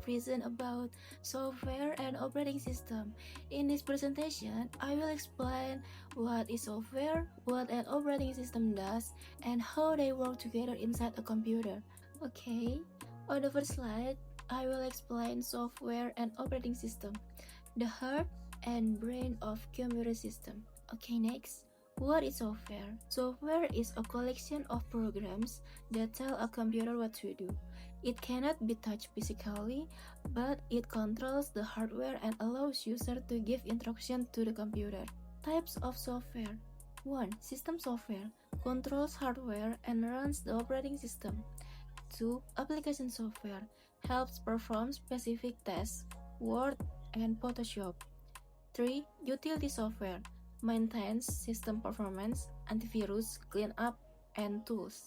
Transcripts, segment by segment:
present about software and operating system. In this presentation, I will explain what is software, what an operating system does, and how they work together inside a computer. Okay, on the first slide, I will explain software and operating system, the heart and brain of computer system. Okay, next. What is software? Software is a collection of programs that tell a computer what to do. It cannot be touched physically, but it controls the hardware and allows user to give instructions to the computer. Types of software. 1. System software controls hardware and runs the operating system. 2. Application software helps perform specific tasks, Word and Photoshop. 3. Utility software maintains system performance, antivirus, cleanup, and tools.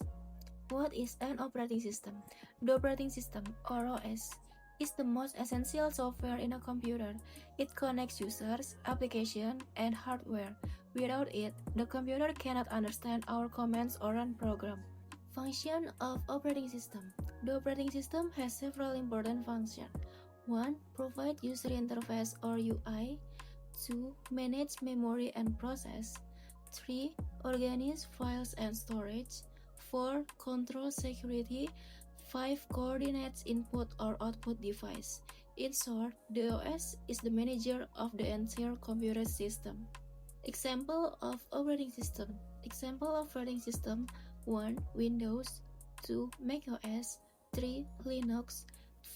What is an operating system? The operating system, or OS, is the most essential software in a computer. It connects users, application, and hardware. Without it, the computer cannot understand our commands or run program. Function of operating system. The operating system has several important functions. 1. Provide user interface or UI. 2. Manage memory and process. 3. Organize files and storage. 4. Control security. 5. Coordinates input or output device. In short, the OS is the manager of the entire computer system. Example of operating system. Example of operating system: 1. Windows. 2. macOS. 3. Linux.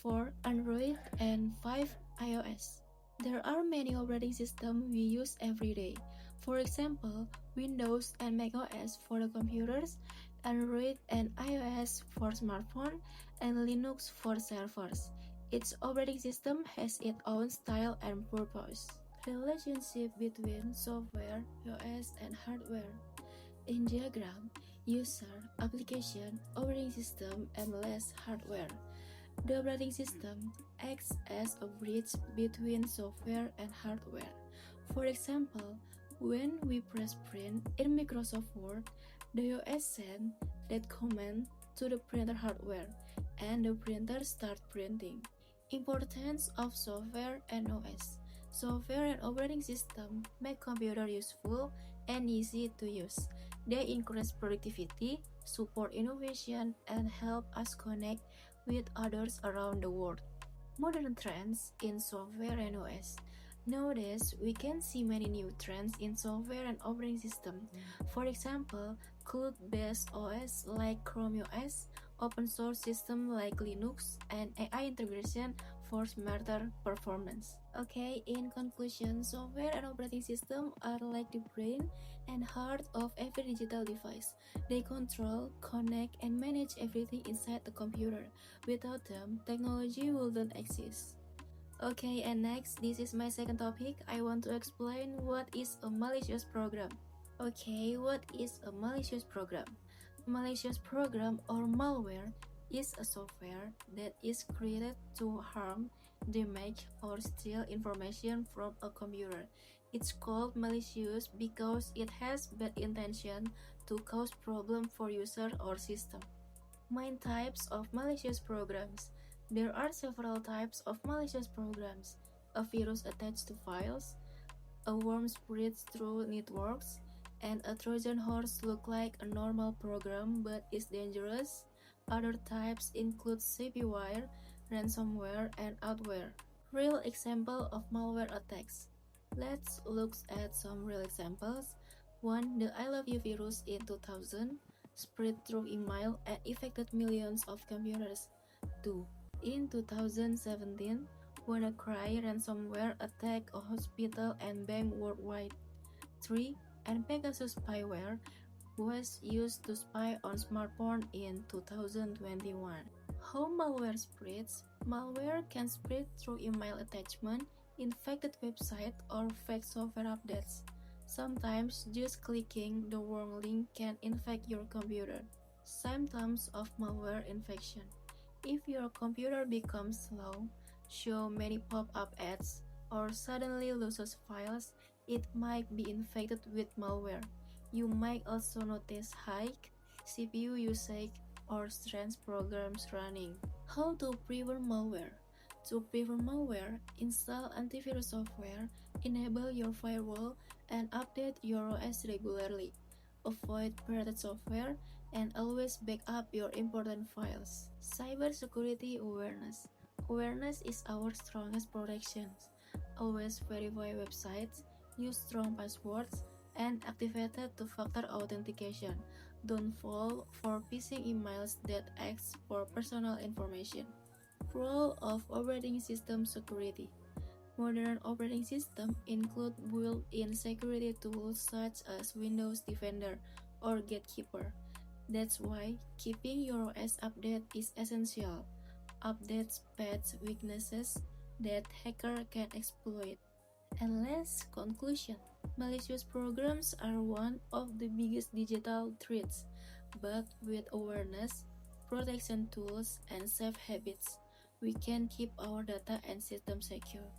4. Android. And 5. iOS. There are many operating systems we use every day. For example, Windows and macOS for the computers, Android and iOS for smartphone, and Linux for servers. Each operating system has its own style and purpose. Relationship between software, OS, and hardware. In diagram, user, application, operating system, and less hardware. The operating system acts as a bridge between software and hardware. For example, when we press print in Microsoft Word, the OS sends that command to the printer hardware, and the printer starts printing. Importance of software and OS. Software and operating system make computer useful and easy to use. They increase productivity, support innovation, and help us connect with others around the world. Modern trends in software and OS. Nowadays, we can see many new trends in software and operating system. For example, cloud-based OS like Chrome OS, open source system like Linux, and AI integration for smarter performance. Okay, in conclusion, software and operating system are like the brain and heart of every digital device. They control, connect, and manage everything inside the computer. Without them, technology wouldn't exist. Okay, and next, this is my second topic. I want to explain what is a malicious program. Okay, what is a malicious program? Malicious program or malware is a software that is created to harm, damage, or steal information from a computer. It's called malicious because it has bad intention to cause problem for user or system. Main types of malicious programs. There are several types of malicious programs: a virus attached to files, a worm spreads through networks, and a Trojan horse looks like a normal program but is dangerous. Other types include spyware, ransomware, and adware. Real example of malware attacks. Let's look at some real examples. 1. The I Love You virus in 2000 spread through email and affected millions of computers. 2. In 2017, WannaCry ransomware attacked a hospital and bank worldwide. 3. And Pegasus spyware was used to spy on smartphone in 2021. How malware spreads? Malware can spread through email attachment, infected website, or fake software updates. Sometimes just clicking the wrong link can infect your computer. Symptoms of malware infection. If your computer becomes slow, show many pop-up ads, or suddenly loses files, it might be infected with malware. You might also notice high CPU usage or strange programs running. How to prevent malware? To prevent malware, install antivirus software, enable your firewall, and update your OS regularly. Avoid pirated software and always back up your important files. Cybersecurity awareness. Awareness is our strongest protection. Always verify websites, use strong passwords, and activate two-factor authentication. Don't fall for phishing emails that ask for personal information. Role of operating system security. Modern operating systems include built-in security tools such as Windows Defender or Gatekeeper. That's why keeping your OS updated is essential. Updates patch weaknesses that hacker can exploit. And last, conclusion. Malicious programs are one of the biggest digital threats, but with awareness, protection tools, and safe habits, we can keep our data and systems secure.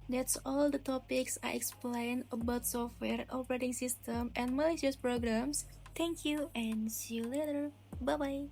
That's all the topics I explained about software, operating system, and malicious programs. Thank you and see you later. Bye bye.